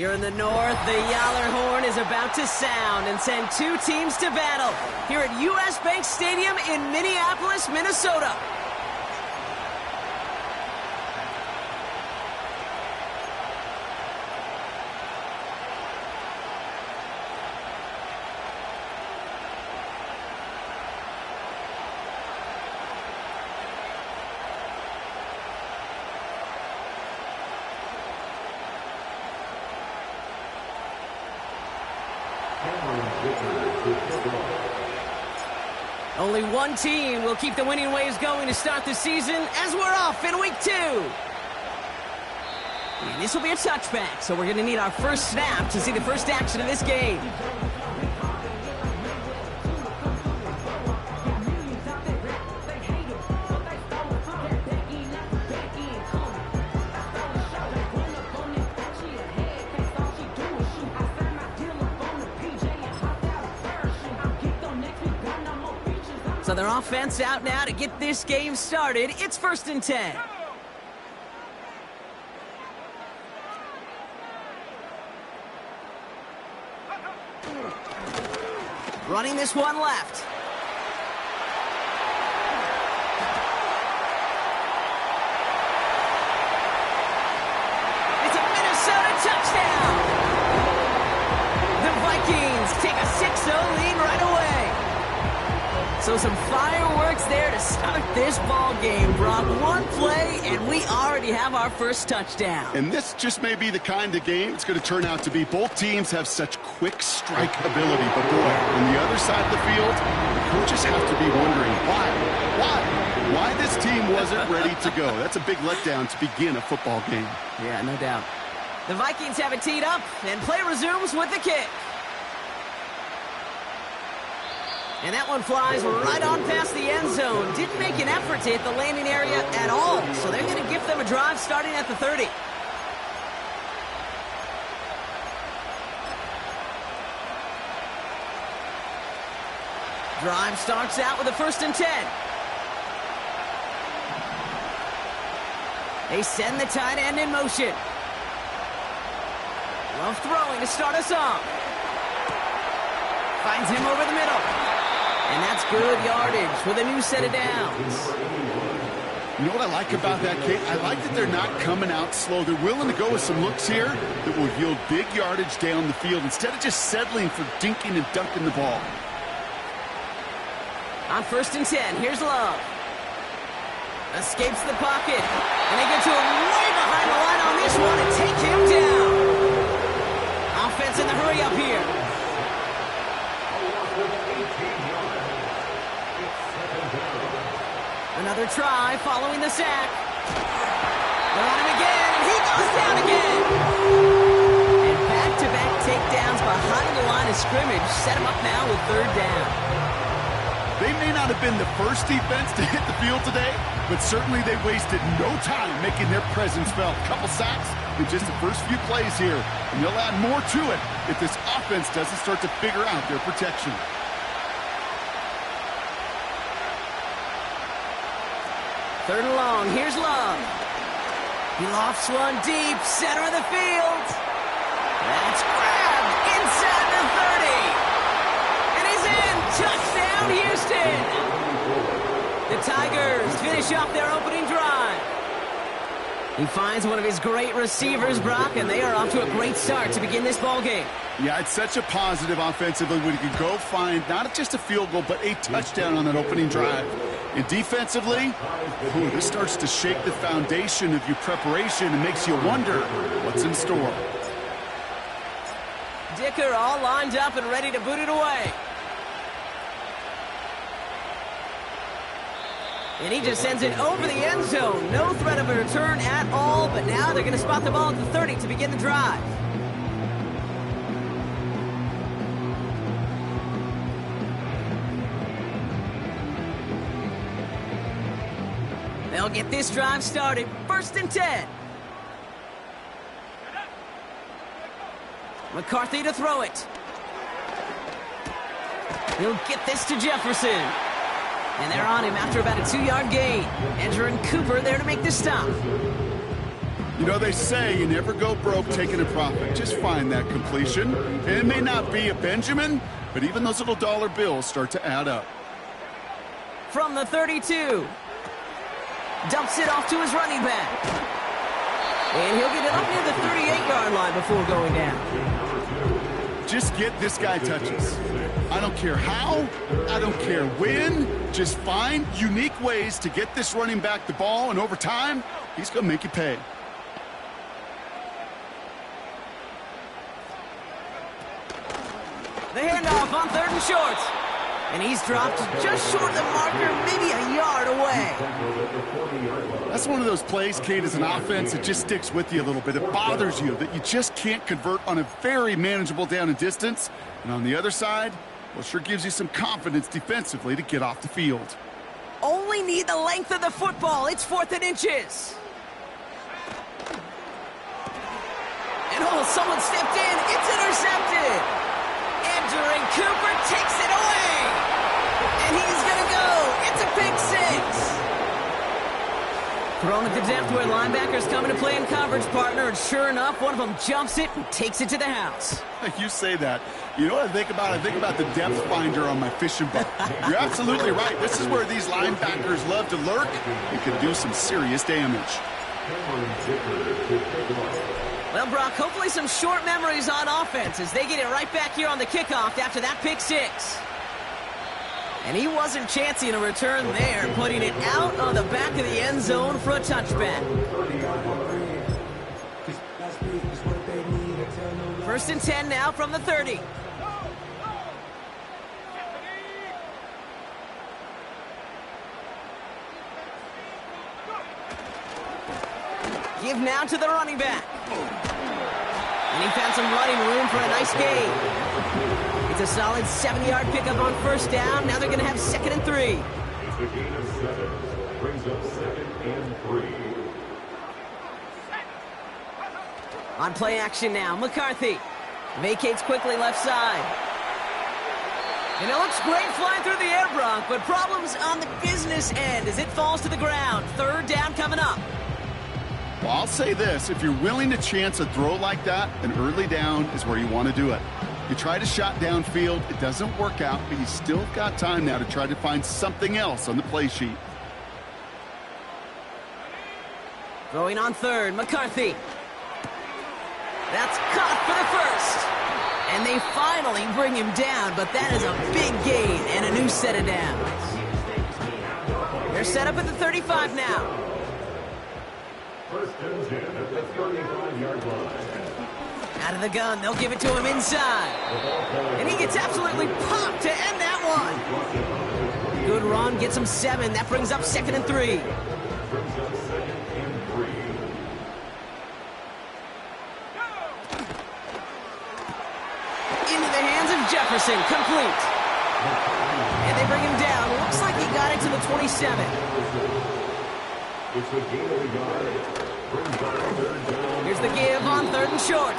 Here in the north, the Yaller horn is about to sound and send two teams to battle here at U.S. Bank Stadium in Minneapolis, Minnesota. Only one team will keep the winning waves going to start the season as we're off in week 2. And this will be a touchback, so we're going to need our first snap to see the first action of this game. So their offense out now to get this game started. It's 1st and 10. Running this one left. It's a Minnesota touchdown. The Vikings take a 6-0 lead right away. So some fireworks there to start this ball game, Brock. One play, and we already have our first touchdown. And this just may be the kind of game it's going to turn out to be. Both teams have such quick strike ability. But, boy, on the other side of the field, coaches have to be wondering why this team wasn't ready to go. That's a big letdown to begin a football game. Yeah, no doubt. The Vikings have it teed up, and play resumes with the kick. And that one flies right on past the end zone. Didn't make an effort to hit the landing area at all. So they're going to give them a drive starting at the 30. Drive starts out with a 1st and 10. They send the tight end in motion. Love throwing to start us off. Finds him over the middle. And that's good yardage with a new set of downs. You know what I like about that, Kate? I like that they're not coming out slow. They're willing to go with some looks here that will yield big yardage down the field instead of just settling for dinking and dunking the ball. On 1st and 10, here's Love. Escapes the pocket. And they get to him way behind the line on this one and take him down. Offense in the hurry up here. Another try following the sack. They're on him again, and he goes down again. And back-to-back takedowns behind the line of scrimmage set him up now with 3rd down. They may not have been the first defense to hit the field today, but certainly they wasted no time making their presence felt. A couple sacks in just the first few plays here, and they'll add more to it if this offense doesn't start to figure out their protection. Third and long, here's Love. He lofts one deep, center of the field. That's grabbed inside the 30. And he's in. Touchdown, Houston. The Tigers finish off their opening drive. He finds one of his great receivers, Brock, and they are off to a great start to begin this ball game. Yeah, it's such a positive offensively when you can go find not just a field goal, but a touchdown on that opening drive. And defensively, this starts to shake the foundation of your preparation and makes you wonder what's in store. Dicker all lined up and ready to boot it away. And he just sends it over the end zone. No threat of a return at all, but now they're going to spot the ball at the 30 to begin the drive. They'll get this drive started. 1st and 10. McCarthy to throw it. He'll get this to Jefferson. And they're on him after about a 2-yard gain. Andrew and Cooper there to make the stop. You know, they say you never go broke taking a profit. Just find that completion. And it may not be a Benjamin, but even those little dollar bills start to add up. From the 32. Dumps it off to his running back. And he'll get it up near the 38-yard line before going down. Just get this guy touches. I don't care how, I don't care when. Just find unique ways to get this running back the ball, and over time, he's going to make you pay. The handoff on 3rd and short. And he's dropped just short of the marker, maybe a yard away. That's one of those plays, Kate, as an offense, it just sticks with you a little bit. It bothers you that you just can't convert on a very manageable down and distance. And on the other side, well, sure gives you some confidence defensively to get off the field. Only need the length of the football. It's 4th and inches. And oh, someone stepped in. It's intercepted. And Cooper takes it away. And he's going to go. It's a pick 6. Thrown at the depth where linebackers coming to play in coverage, partner. And sure enough, one of them jumps it and takes it to the house. You say that. You know what I think about? I think about the depth finder on my fishing boat. You're absolutely right. This is where these linebackers love to lurk. You can do some serious damage. Well, Brock, hopefully some short memories on offense as they get it right back here on the kickoff after that pick 6. And he wasn't chancing a return there, putting it out on the back of the end zone for a touchback. 1st and 10 now from the 30. Give now to the running back. And he found some running room for a nice gain. It's a solid 70-yard pickup on 1st down. Now they're going to have 2nd and 3. It's a gain of 7. Brings up 2nd and 3. On play action now, McCarthy vacates quickly left side. And it looks great flying through the air, Brock, but problems on the business end as it falls to the ground. 3rd down coming up. Well, I'll say this. If you're willing to chance a throw like that, an early down is where you want to do it. You try to shot downfield, it doesn't work out, but you still got time now to try to find something else on the play sheet. Throwing on 3rd, McCarthy. That's caught for the 1st. And they finally bring him down, but that is a big gain and a new set of downs. They're set up at the 35 now. 1st and 10 at the 35-yard line. Out of the gun, they'll give it to him inside. And he gets absolutely popped to end that one. Good run, gets him 7. That brings up 2nd and 3. Into the hands of Jefferson, complete. And they bring him down. Looks like he got it to the 27. It's a gain of a yard. Here's the give on 3rd and short.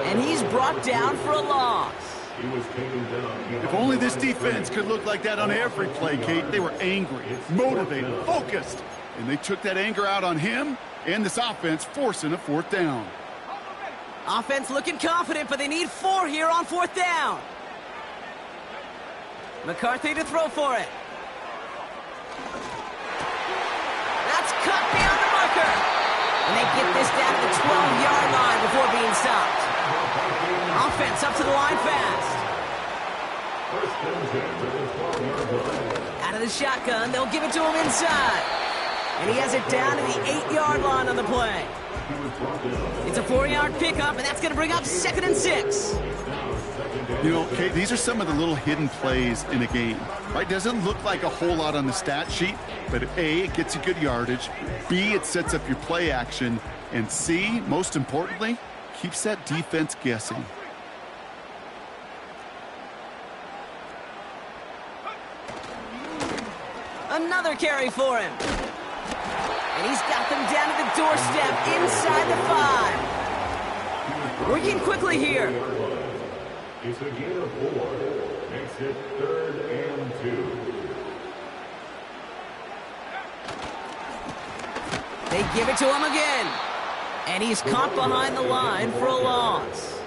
And he's brought down for a loss. If only this defense could look like that on every play, Kate. They were angry, motivated, focused. And they took that anger out on him and this offense, forcing a 4th down. Offense looking confident, but they need 4 here on 4th down. McCarthy to throw for it. That's cut beyond the marker. And they get this down to the 12-yard line before being stopped. Offense up to the line fast. Out of the shotgun, they'll give it to him inside. And he has it down to the 8-yard line on the play. It's a 4-yard pickup, and that's going to bring up 2nd and 6. You know, Kate, these are some of the little hidden plays in a game, right? Doesn't look like a whole lot on the stat sheet, but A, it gets you good yardage, B, it sets up your play action, and C, most importantly, keeps that defense guessing. Another carry for him. And he's got them down to the doorstep inside the 5. Working quickly here. It's a gain of 4. Makes it 3rd and 2. They give it to him again. And he's caught behind the line for a loss.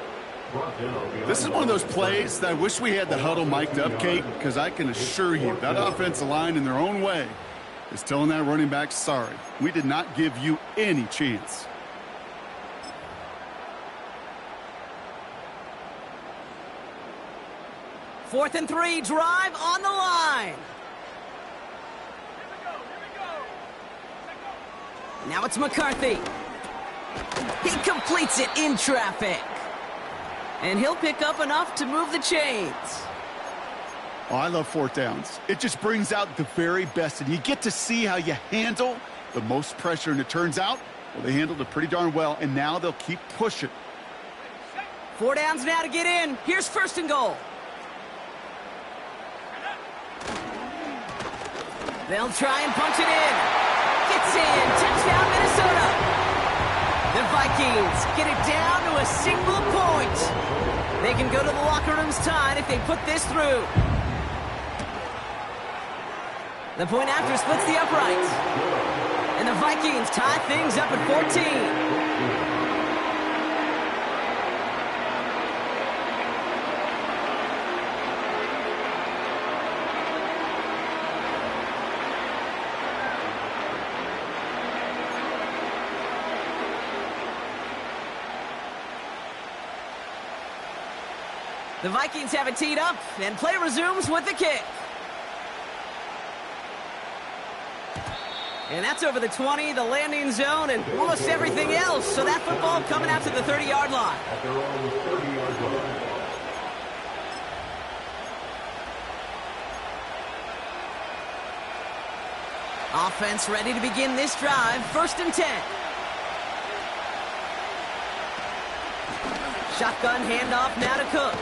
This is one of those plays that I wish we had the huddle mic'd up, Kate, because I can assure you that offensive line in their own way is telling that running back, sorry, we did not give you any chance. Fourth and 3, drive on the line. Now it's McCarthy. He completes it in traffic. And he'll pick up enough to move the chains. Oh, I love fourth downs. It just brings out the very best, and you get to see how you handle the most pressure, and it turns out, well, they handled it pretty darn well, and now they'll keep pushing. 4 downs now to get in. Here's first and goal. They'll try and punch it in. Gets in. Touchdown, Minnesota. The Vikings get it down to a single point. They can go to the locker rooms tied if they put this through. The point after splits the uprights. And the Vikings tie things up at 14. The Vikings have it teed up, and play resumes with the kick. And that's over the 20, the landing zone, and almost everything else. So that football coming out to the 30-yard line. At their own 30-yard line. Offense ready to begin this drive. First and 10. Shotgun handoff now to Cook.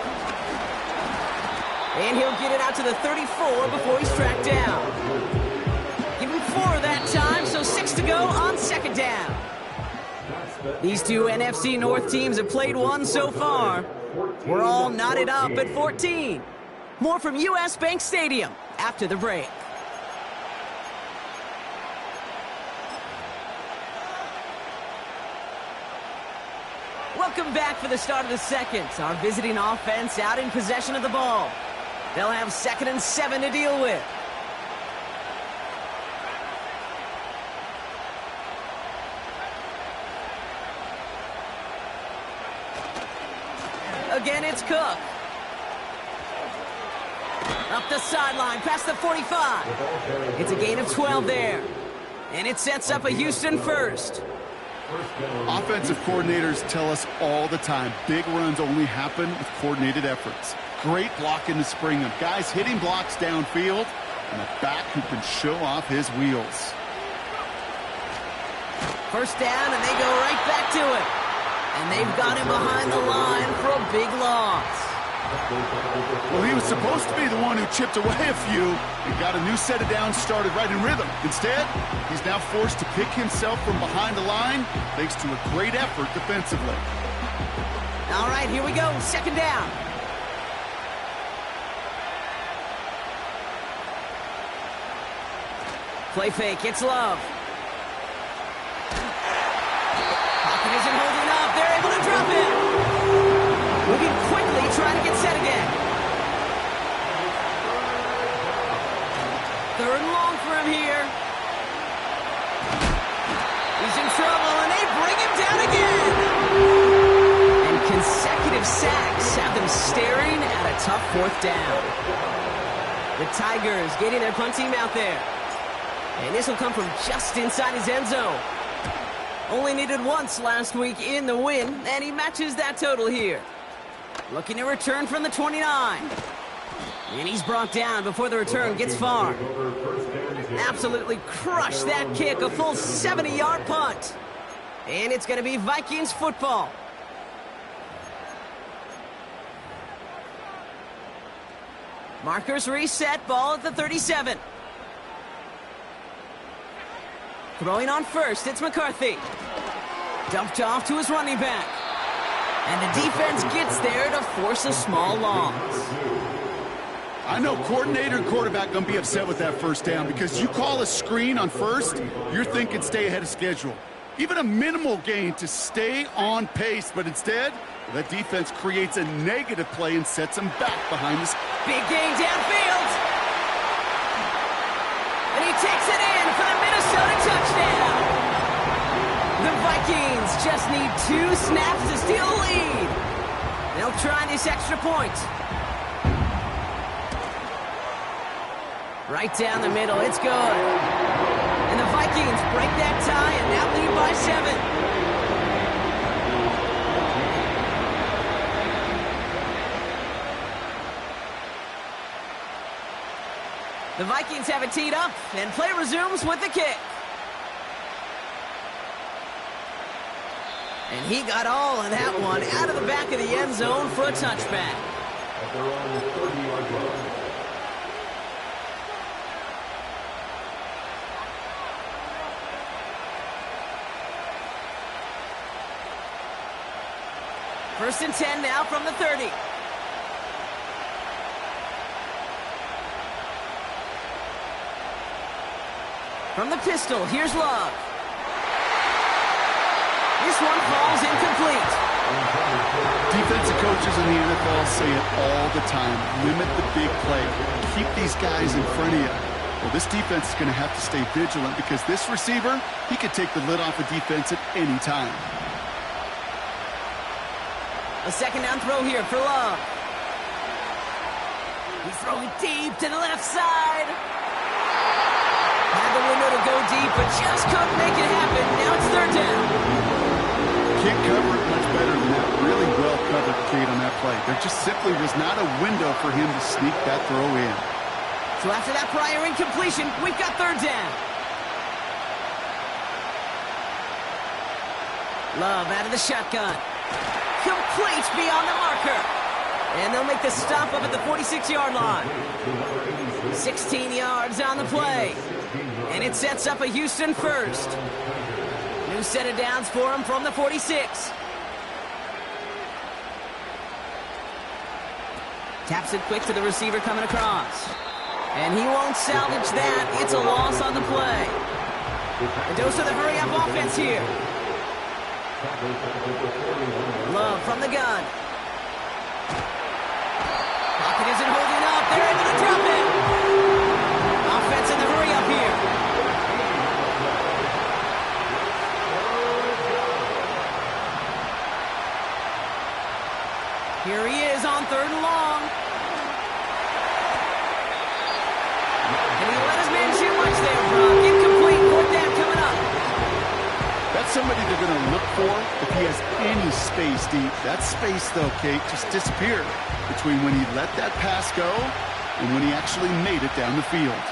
And he'll get it out to the 34 before he's tracked down. Give him 4 that time, so 6 to go on second down. These two NFC North teams have played one so far. We're all knotted up at 14. More from U.S. Bank Stadium after the break. Welcome back for the start of the second. Our visiting offense out in possession of the ball. They'll have 2nd and 7 to deal with. Again, it's Cook. Up the sideline, past the 45. It's a gain of 12 there. And it sets up a Houston first. Offensive coordinators tell us all the time, big runs only happen with coordinated efforts. Great blocking to spring them. Guys hitting blocks downfield, and a back who can show off his wheels. First down, and they go right back to it. And they've got him behind the line for a big loss. Well, he was supposed to be the one who chipped away a few and got a new set of downs started right in rhythm. Instead, he's now forced to pick himself from behind the line thanks to a great effort defensively. All right, here we go. Second down. Play fake. It's Love. Pocket isn't holding up. They're able to drop it. Moving quickly, trying to get set again. 3rd and long for him here. He's in trouble, and they bring him down again. And consecutive sacks have them staring at a tough 4th down. The Tigers getting their punt team out there. And this will come from just inside his end zone. Only needed once last week in the win, and he matches that total here. Looking to return from the 29. And he's brought down before the return gets far. Absolutely crushed that kick, a full 70-yard punt. And it's going to be Vikings football. Markers reset, ball at the 37. Throwing on first, it's McCarthy. Dumped off to his running back. And the defense gets there to force a small loss. I know coordinator and quarterback going to be upset with that first down because you call a screen on first, you're thinking stay ahead of schedule. even a minimal gain to stay on pace, but instead, that defense creates a negative play and sets them back behind this. Big gain downfield. And he takes it in for the Minnesota touchdown. The Vikings just need 2 snaps to steal a lead. They'll try this extra point. Right down the middle, it's good. And the Vikings break that tie and now lead by 7. The Vikings have it teed up, and play resumes with the kick. And he got all of that one out of the back of the end zone for a touchback. At their own 30-yard line. First and 10 now from the 30. From the pistol, here's Love. This one falls incomplete. Defensive coaches in the NFL say it all the time. Limit the big play. Keep these guys in front of you. Well, this defense is going to have to stay vigilant because this receiver, he could take the lid off a defense at any time. A second down throw here for Love. He's throwing deep to the left side. Had the window to go deep, but just couldn't make it happen. Now it's third down. Can't cover it much better than that. Really well covered, Kate, on that play. There just simply was not a window for him to sneak that throw in. So after that prior incompletion, we've got third down. Love out of the shotgun. Complete beyond the marker. And they'll make the stop up at the 46-yard line. 16 yards on the play. And it sets up a Houston first. New set of downs for him from the 46. Taps it quick to the receiver coming across. And he won't salvage that. It's a loss on the play. A dose of the hurry-up offense here. Love from the gun. Pocket isn't holding up. They're able to drop it. Offense in the hurry-up here. Here he is on third and long. And he let his man shoot much there, Brock. Incomplete. Fourth down coming up. That's somebody they're going to look for if he has any space deep. That space, though, Kate, just disappeared between when he let that pass go and when he actually made it down the field.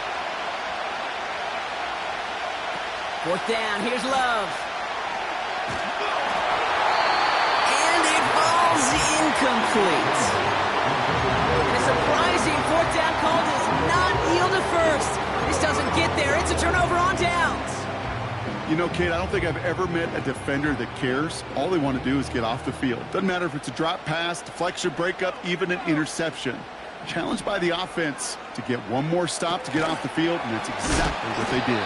Fourth down, here's Love. And it falls incomplete. And a surprising fourth down call does not yield a first. This doesn't get there. It's a turnover on downs. You know, Kate, I don't think I've ever met a defender that cares. All they want to do is get off the field. Doesn't matter if it's a drop pass, deflection, breakup, even an interception. Challenged by the offense to get one more stop to get off the field, and that's exactly what they did.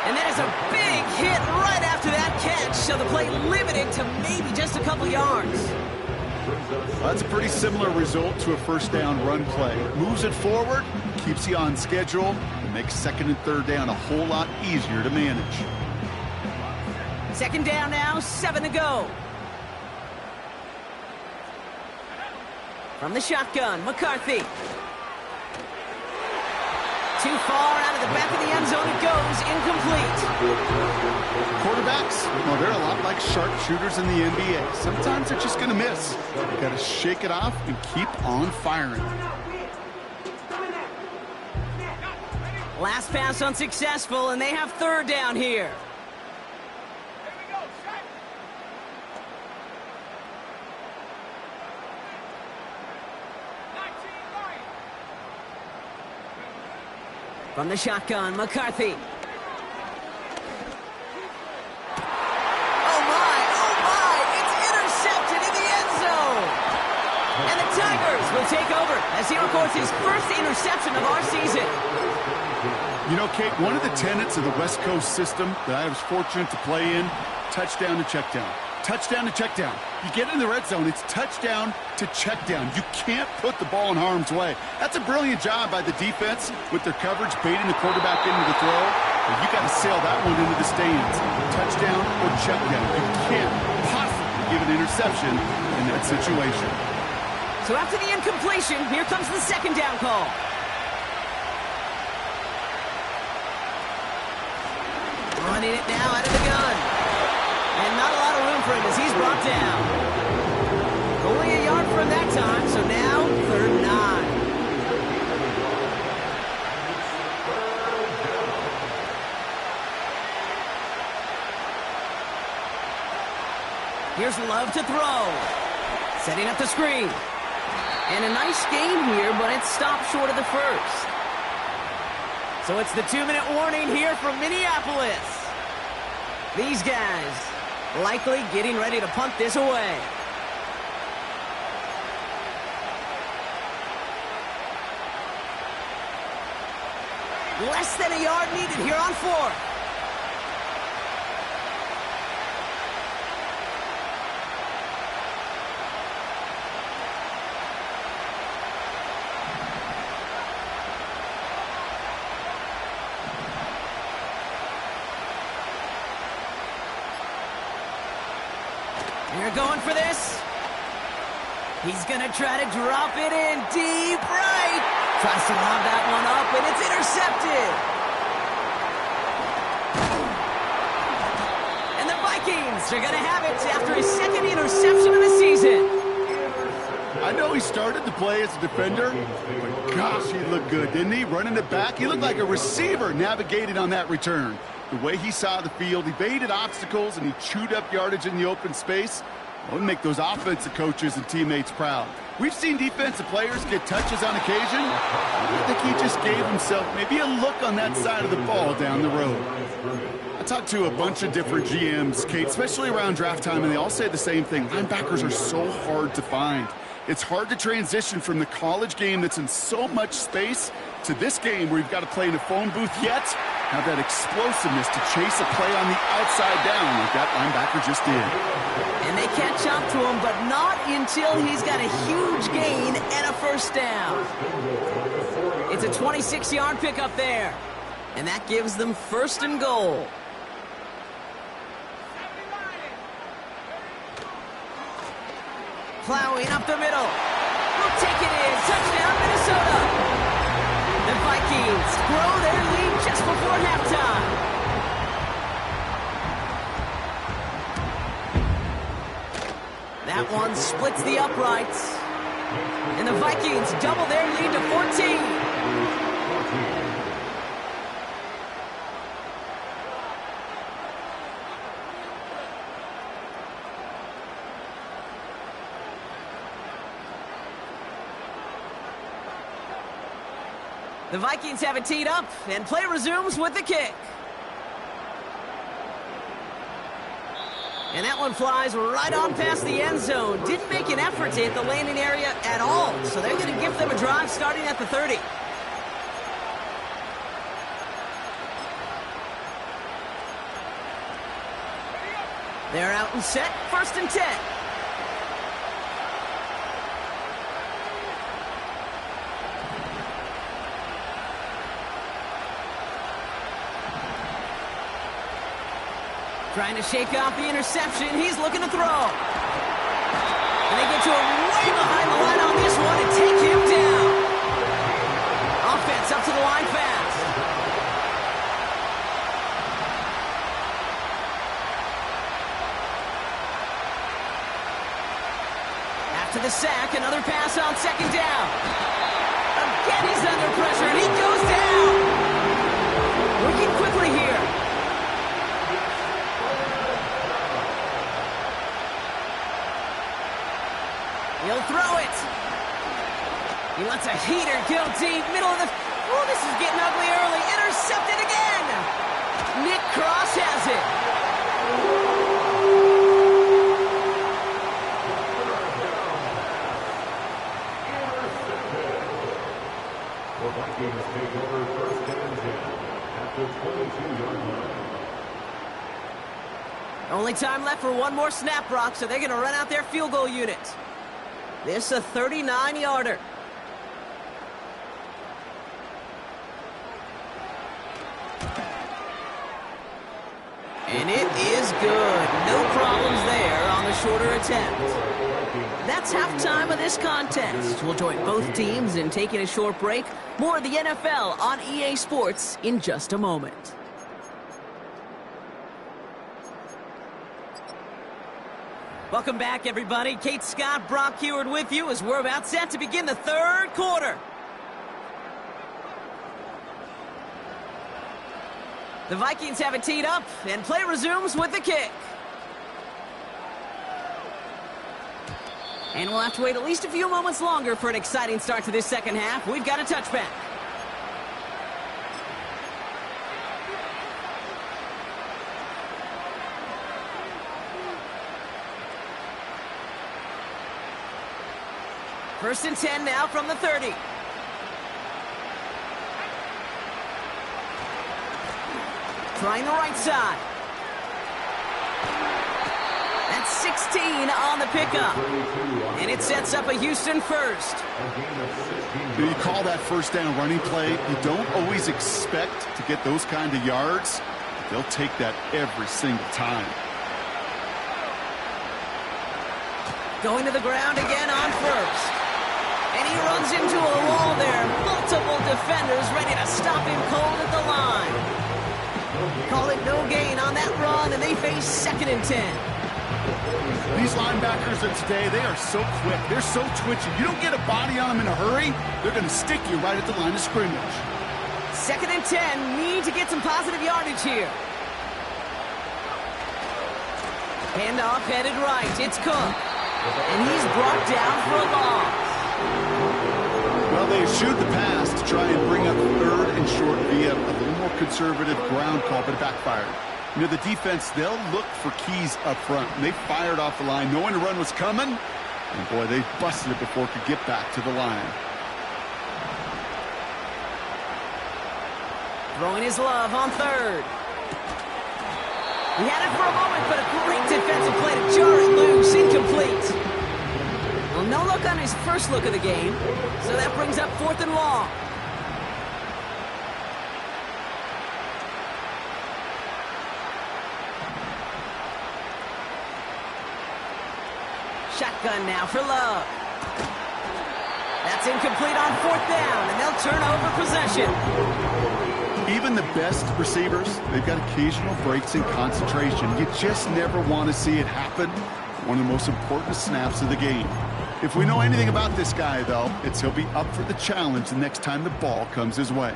And that is a big hit right after that catch, so the play limited to maybe just a couple yards. Well, that's a pretty similar result to a first down run play. Moves it forward, keeps you on schedule, and makes second and third down a whole lot easier to manage. Second down now, 7 to go. From the shotgun, McCarthy. Too far out of the back of the end zone it goes, incomplete. Quarterbacks, well, they're a lot like sharpshooters in the NBA. Sometimes they're just going to miss. You got to shake it off and keep on firing. Last pass unsuccessful, and they have third down here. From the shotgun, McCarthy. Oh my, it's intercepted in the end zone. And the Tigers will take over as he records his first interception of our season. You know, Kate, one of the tenets of the West Coast system that I was fortunate to play in touchdown to check down. Touchdown to check down. You get in the red zone, it's touchdown to check down. You can't put the ball in harm's way. That's a brilliant job by the defense with their coverage, baiting the quarterback into the throw. But you got to sail that one into the stands. Touchdown or check down. You can't possibly give an interception in that situation. So after the incompletion, here comes the second down call. Running it now out of the gun. And not a lot of room for him as he's brought down. Only a yard for him that time, so now 3rd and 9. Here's Love to throw. Setting up the screen. And a nice gain here, but it stopped short of the first. So it's the 2-minute warning here from Minneapolis. These guys likely getting ready to punt this away. Less than a yard needed here on 4th. They're going for this. He's going to try to drop it in deep right. Tries to lob that one up, and it's intercepted. And the Vikings are going to have it after his second interception of the season. I know he started to play as a defender, but gosh, he looked good, didn't he? Running it back, he looked like a receiver navigating on that return. The way he saw the field, he evaded obstacles, and he chewed up yardage in the open space. Well, make those offensive coaches and teammates proud. We've seen defensive players get touches on occasion. I think he just gave himself maybe a look on that side of the ball down the road. I talked to a bunch of different GMs, Kate, especially around draft time, and they all say the same thing. Linebackers are so hard to find. It's hard to transition from the college game that's in so much space to this game where you've got to play in a phone booth, yet have that explosiveness to chase a play on the outside down like that linebacker just did. And they catch up to him, but not until he's got a huge gain and a first down. It's a 26-yard pickup there, and that gives them 1st and goal. Plowing up the middle. We'll take it in. Touchdown, Minnesota. The Vikings grow their lead just before halftime. That one splits the uprights. And the Vikings double their lead to 14. The Vikings have it teed up, and play resumes with the kick. And that one flies right on past the end zone. Didn't make an effort to hit the landing area at all, so they're going to give them a drive starting at the 30. They're out and set, 1st and 10. Trying to shake off the interception. He's looking to throw. And they get to him way behind the line on this one and take him down. Offense up to the line fast. After the sack, another pass on 2nd down. Again, he's under pressure, and he goes down. Working quickly here. He'll throw it. He lets a heater go deep. Middle of the... Oh, this is getting ugly early. Intercepted again. Nick Cross has it. The Vikings take over 1st and 10 at the 22-yard line. Only time left for one more snap, Brock, so they're going to run out their field goal unit. This a 39-yarder. And it is good. No problems there on the shorter attempt. That's halftime of this contest. We'll join both teams in taking a short break. More of the NFL on EA Sports in just a moment. Welcome back, everybody. Kate Scott, Brock Heward with you as we're about set to begin the third quarter. The Vikings have it teed up, and play resumes with the kick. And we'll have to wait at least a few moments longer for an exciting start to this second half. We've got a touchback. First and 10 now from the 30. Trying the right side. That's 16 on the pickup. And it sets up a Houston first. You call that first down running play. You don't always expect to get those kind of yards. They'll take that every single time. Going to the ground again on first. And he runs into a wall there. Multiple defenders ready to stop him cold at the line. Call it no gain on that run, and they face 2nd and 10. These linebackers of today, they are so quick. They're so twitchy. You don't get a body on them in a hurry, they're going to stick you right at the line of scrimmage. 2nd and 10. Need to get some positive yardage here. Handoff headed right. It's Cook. And he's brought down for a loss. Well, they eschewed the pass to try and bring up 3rd and short via a little more conservative ground call, but it backfired. You know, the defense, they'll look for keys up front. And they fired off the line knowing the run was coming. And, boy, they busted it before it could get back to the line. Throwing his love on 3rd. He had it for a moment, but a great defensive play to jar it loose. Incomplete. Well, no look on his first look of the game, so that brings up 4th and long. Shotgun now for Love. That's incomplete on 4th down, and they'll turn over possession. Even the best receivers, they've got occasional breaks in concentration. You just never want to see it happen. One of the most important snaps of the game. If we know anything about this guy, though, it's he'll be up for the challenge the next time the ball comes his way.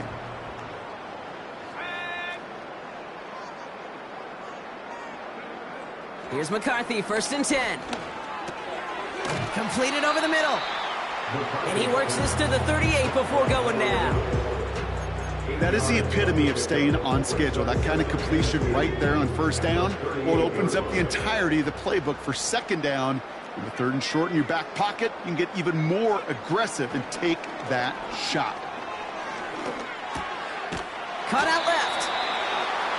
Here's McCarthy, 1st and 10. Completed over the middle. And he works this to the 38 before going down. That is the epitome of staying on schedule. That kind of completion right there on 1st down. Well, it opens up the entirety of the playbook for 2nd down. In the 3rd and short in your back pocket, you can get even more aggressive and take that shot. Cut out left.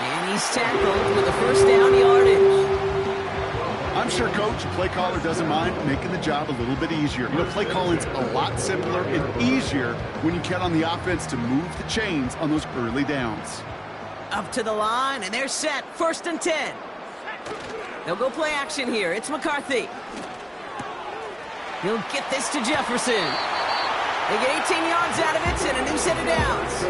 And he's tackled with the 1st down yardage. I'm sure coach, play caller doesn't mind making the job a little bit easier. You know, play calling's a lot simpler and easier when you count on the offense to move the chains on those early downs. Up to the line, and they're set. 1st and 10. They'll go play action here. It's McCarthy. He'll get this to Jefferson. They get 18 yards out of it and a new set of downs.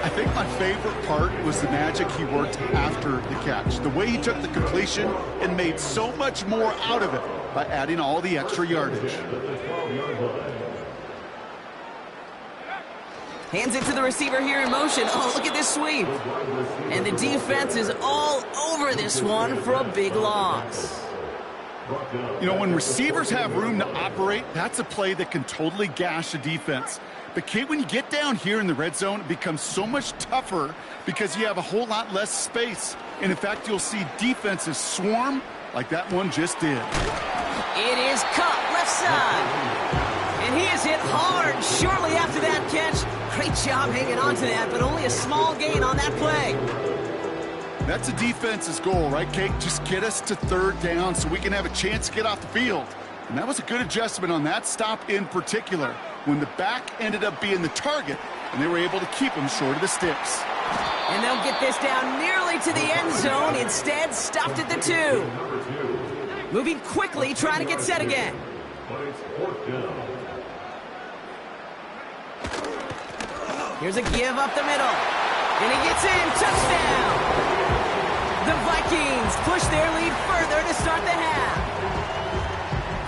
I think my favorite part was the magic he worked after the catch. The way he took the completion and made so much more out of it by adding all the extra yardage. Hands it to the receiver here in motion. Oh, look at this sweep. And the defense is all over this one for a big loss. You know, when receivers have room to operate, that's a play that can totally gash a defense. But, Kate, when you get down here in the red zone, it becomes so much tougher because you have a whole lot less space. And, in fact, you'll see defenses swarm like that one just did. It is cut left side. And he is hit hard shortly after that catch. Great job hanging on to that, but only a small gain on that play. That's the defense's goal, right, Kate? Just get us to third down so we can have a chance to get off the field. And that was a good adjustment on that stop in particular, when the back ended up being the target, and they were able to keep him short of the sticks. And they'll get this down nearly to the end zone. Instead, stopped at the 2. Moving quickly, trying to get set again. But it's fourth down. Here's a give up the middle. And he gets in. Touchdown! The Vikings push their lead further to start the half.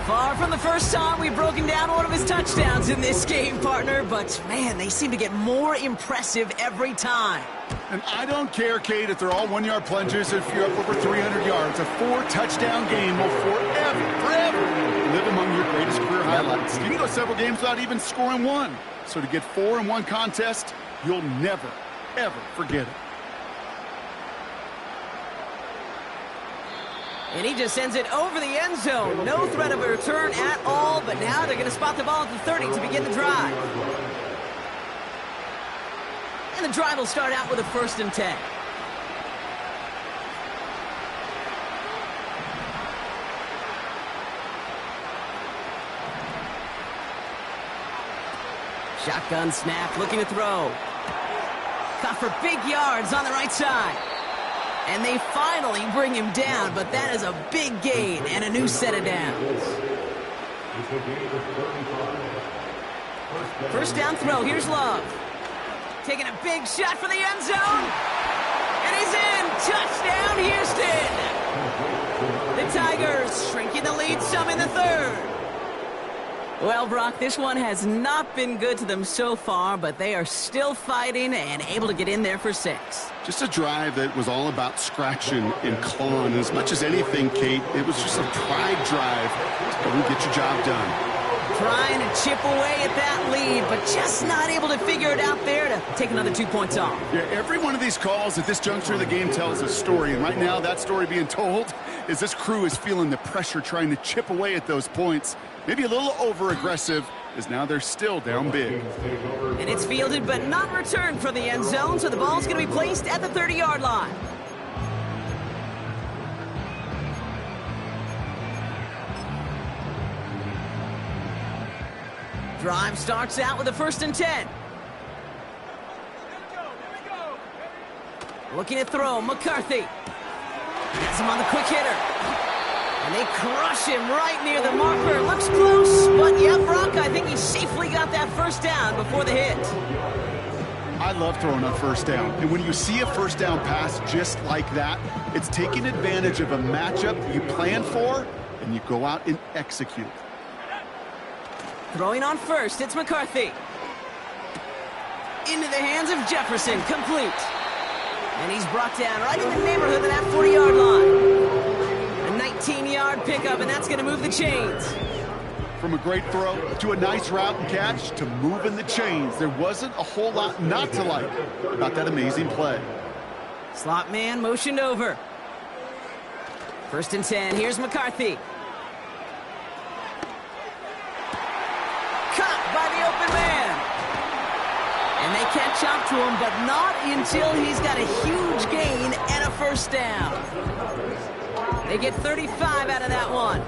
Far from the first time we've broken down one of his touchdowns in this game, partner. But, man, they seem to get more impressive every time. And I don't care, Kate, if they're all one-yard plunges, if you're up over 300 yards. A 4-touchdown game will forever live among your greatest career highlights. You can go several games without even scoring one. So to get 4 in one contest, you'll never, ever forget it. And he just sends it over the end zone. No threat of a return at all, but now they're going to spot the ball at the 30 to begin the drive. And the drive will start out with a 1st and 10. Shotgun snap, looking to throw. Caught for big yards on the right side. And they finally bring him down, but that is a big gain and a new set of downs. First down throw, here's Love. Taking a big shot for the end zone. And he's in. Touchdown, Houston. The Tigers shrinking the lead some in the 3rd. Well, Brock, this one has not been good to them so far, but they are still fighting and able to get in there for 6. Just a drive that was all about scratching and clawing. As much as anything, Kate, it was just a pride drive to go and get your job done. Trying to chip away at that lead, but just not able to figure it out there to take another 2 points off. Yeah, every one of these calls at this juncture of the game tells a story, and right now that story being told is this crew is feeling the pressure trying to chip away at those points. Maybe a little over-aggressive, as now they're still down big. And it's fielded but not returned from the end zone, so the ball's going to be placed at the 30-yard line. Drive starts out with a 1st and 10. Looking to throw, McCarthy. Has him on the quick hitter. And they crush him right near the marker. Looks close, but yeah, Brock, I think he safely got that 1st down before the hit. I love throwing on 1st down. And when you see a 1st down pass just like that, it's taking advantage of a matchup you plan for, and you go out and execute. Throwing on 1st, it's McCarthy. Into the hands of Jefferson, complete. And he's brought down right in the neighborhood of that 40-yard line. A 19-yard pickup, and that's going to move the chains. From a great throw to a nice route and catch to moving the chains, there wasn't a whole lot not to like about that amazing play. Slot man motioned over. 1st and 10, here's McCarthy. Caught by the open man. And they catch up to him, but not until he's got a huge gain and a 1st down. They get 35 out of that one.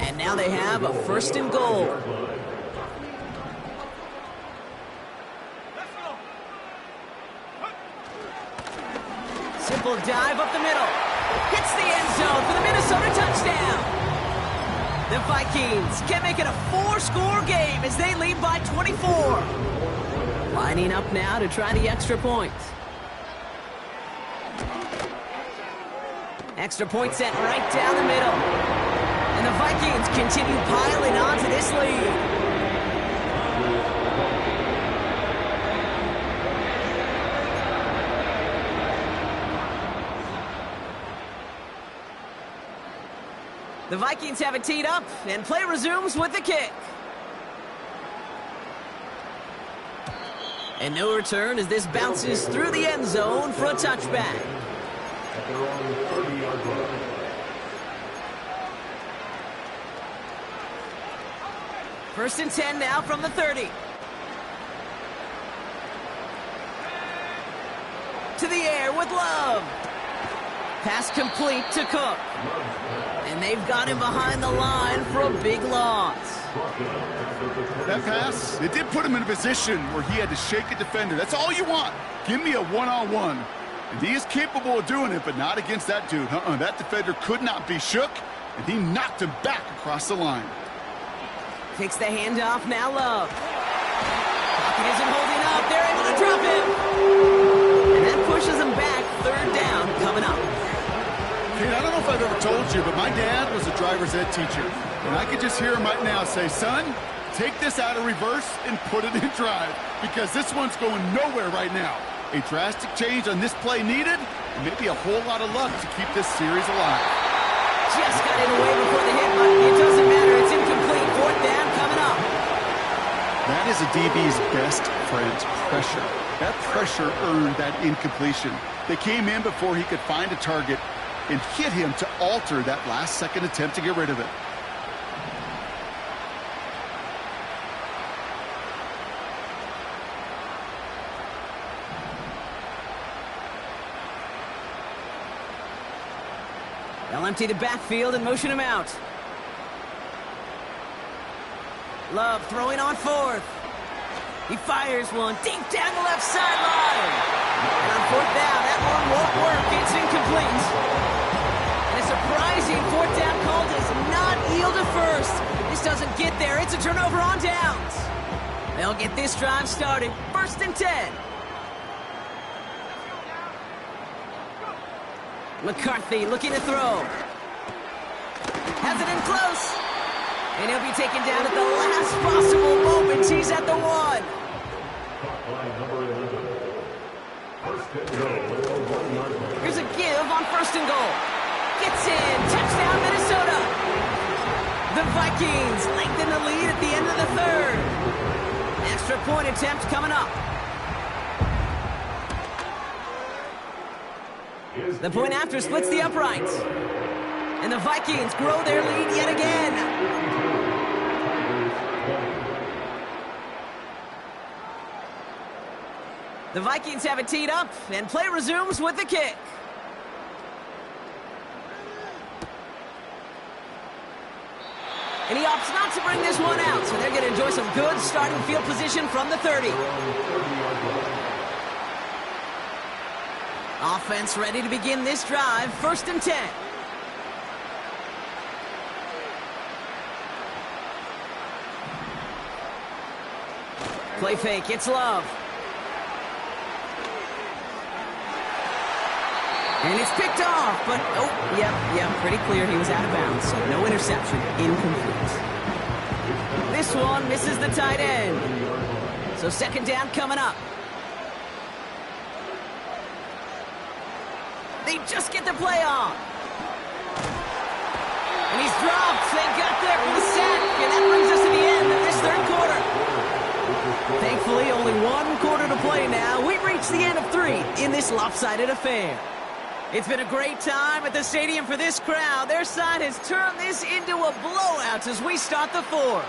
And now they have a 1st and goal. Simple dive up the middle. Hits the end zone for the Minnesota touchdown. The Vikings can make it a 4-score game as they lead by 24. Lining up now to try the extra point. Extra point set right down the middle. And the Vikings continue piling on to this lead. The Vikings have it teed up, and play resumes with the kick. And no return as this bounces through the end zone for a touchback. First and 10 now from the 30. To the air with Love. Pass complete to Cook. And they've got him behind the line for a big loss. That pass, it did put him in a position where he had to shake a defender. That's all you want. Give me a one-on-one. And he is capable of doing it, but not against that dude. That defender could not be shook, and he knocked him back across the line. Takes the handoff, now Love. Pocket isn't holding up. They're able to drop him. And that pushes him back. Third down coming up. Kate, I don't know if I've ever told you, but my dad was a driver's ed teacher. And I could just hear him right now say, son, take this out of reverse and put it in drive, because this one's going nowhere right now. A drastic change on this play needed, and maybe a whole lot of luck to keep this series alive. Just got it away before the hit, but it doesn't matter. It's incomplete. Fourth down coming up. That is a DB's best friend, pressure. That pressure earned that incompletion. They came in before he could find a target and hit him to alter that last-second attempt to get rid of it. They'll empty the backfield and motion him out. Love throwing on fourth. He fires one deep down the left sideline. And on fourth down, that one won't work. It's incomplete. And a surprising fourth down call does not yield a first. This doesn't get there. It's a turnover on downs. They'll get this drive started. 1st and 10. McCarthy looking to throw. Has it in close. And he'll be taken down at the last possible moment. He's at the 1. Here's a give on 1st and goal. Gets in. Touchdown, Minnesota. The Vikings lengthen the lead at the end of the 3rd. Extra point attempt coming up. The point after splits the uprights. And the Vikings grow their lead yet again. The Vikings have it teed up, and play resumes with the kick. And he opts not to bring this one out, so they're going to enjoy some good starting field position from the 30. Offense ready to begin this drive. 1st and 10. Play fake. It's Love. And it's picked off, but, oh, yep, pretty clear he was out of bounds, so no interception, incomplete. This one misses the tight end. So 2nd down coming up. They just get the play on. And he's dropped. They got there for the sack, and that brings us to the end of this 3rd quarter. Thankfully, only 1 quarter to play now. We've reached the end of 3 in this lopsided affair. It's been a great time at the stadium for this crowd. Their side has turned this into a blowout as we start the 4th.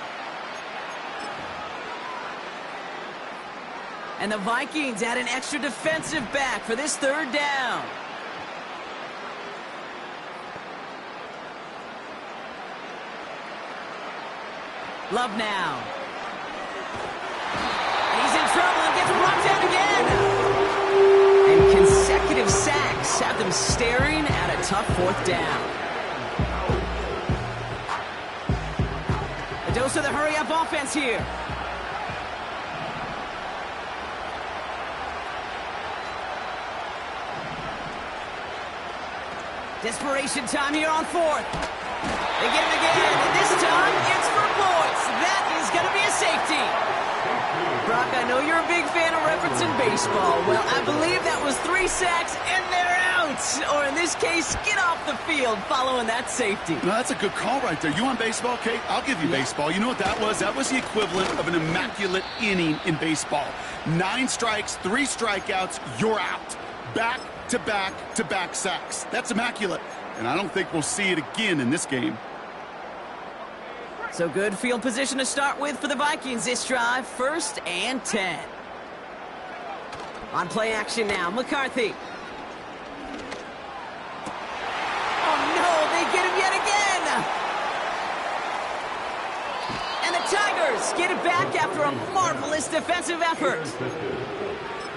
And the Vikings add an extra defensive back for this 3rd down. Love now. He's in trouble and gets brought down again. And consecutive sacks have them staring at a tough 4th down. A dose of the hurry-up offense here. Desperation time here on 4th. They get him again, and this time it's for points. That is going to be a safety. Brock, I know you're a big fan of referencing baseball. Well, I believe that was 3 sacks, and they're out. Or in this case, get off the field following that safety. No, that's a good call right there. You want baseball, Kate? I'll give you baseball. You know what that was? That was the equivalent of an immaculate inning in baseball. 9 strikes, 3 strikeouts, you're out. Back-to-back-to-back sacks. That's immaculate. And I don't think we'll see it again in this game. So good field position to start with for the Vikings this drive. 1st and 10. On play action now, McCarthy. Vikings get it back after a marvelous defensive effort.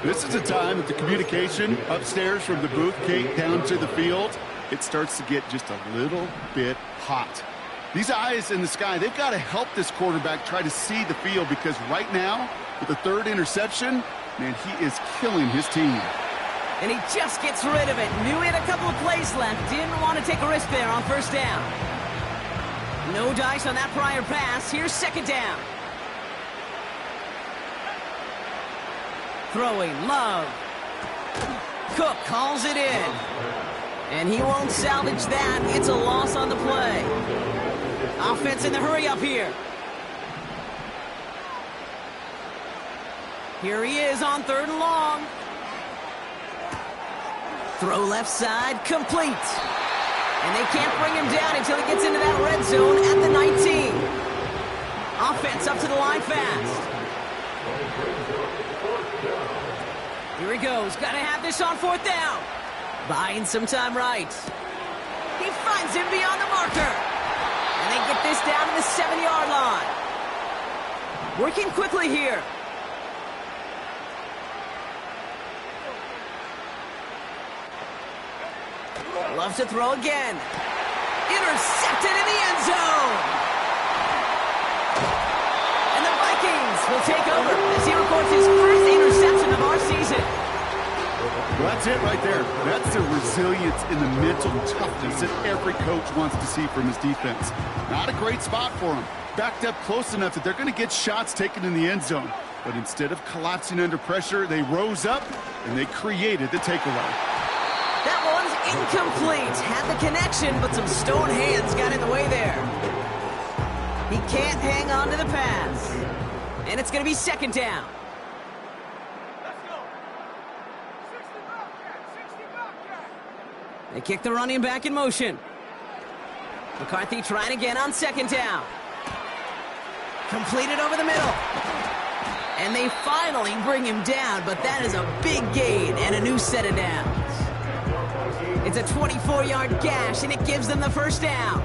This is a time that the communication upstairs from the booth, Kate, down to the field, it starts to get just a little bit hot. These eyes in the sky, they've got to help this quarterback try to see the field, because right now, with the third interception, man, he is killing his team. And he just gets rid of it. Knew he had a couple of plays left. Didn't want to take a risk there on first down. No dice on that prior pass. Here's second down. Throwing, Love. Cook calls it in. And he won't salvage that. It's a loss on the play. Offense in the hurry up here. Here he is on third and long. Throw left side, complete. And they can't bring him down until he gets into that red zone at the 19. Offense up to the line fast. Here he goes. Got to have this on fourth down. Buying some time right. He finds him beyond the marker. And they get this down to the 7-yard line. Working quickly here. Loves to throw again. Intercepted in the end zone. And the Vikings will take over as he records his first interception of our season. Well, that's it right there. That's the resilience and the mental toughness that every coach wants to see from his defense. Not a great spot for him. Backed up close enough that they're going to get shots taken in the end zone. But instead of collapsing under pressure, they rose up and they created the takeaway. That one's incomplete. Had the connection, but some stone hands got in the way there. He can't hang on to the pass. And it's going to be second down. They kick the running back in motion. McCarthy trying again on second down. Completed over the middle. And they finally bring him down, but that is a big gain and a new set of downs. It's a 24-yard gash, and it gives them the first down.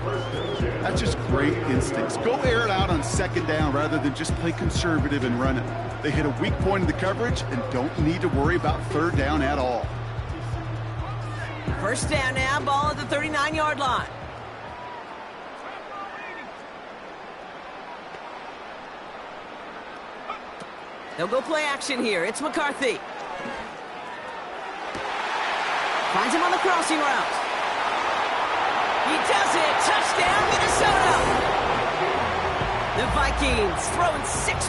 That's just great instincts. Go air it out on second down rather than just play conservative and run it. They hit a weak point in the coverage and don't need to worry about third down at all. First down now, ball at the 39-yard line. They'll go play action here. It's McCarthy. Finds him on the crossing route. He does it. Touchdown, Minnesota. The Vikings throwing 6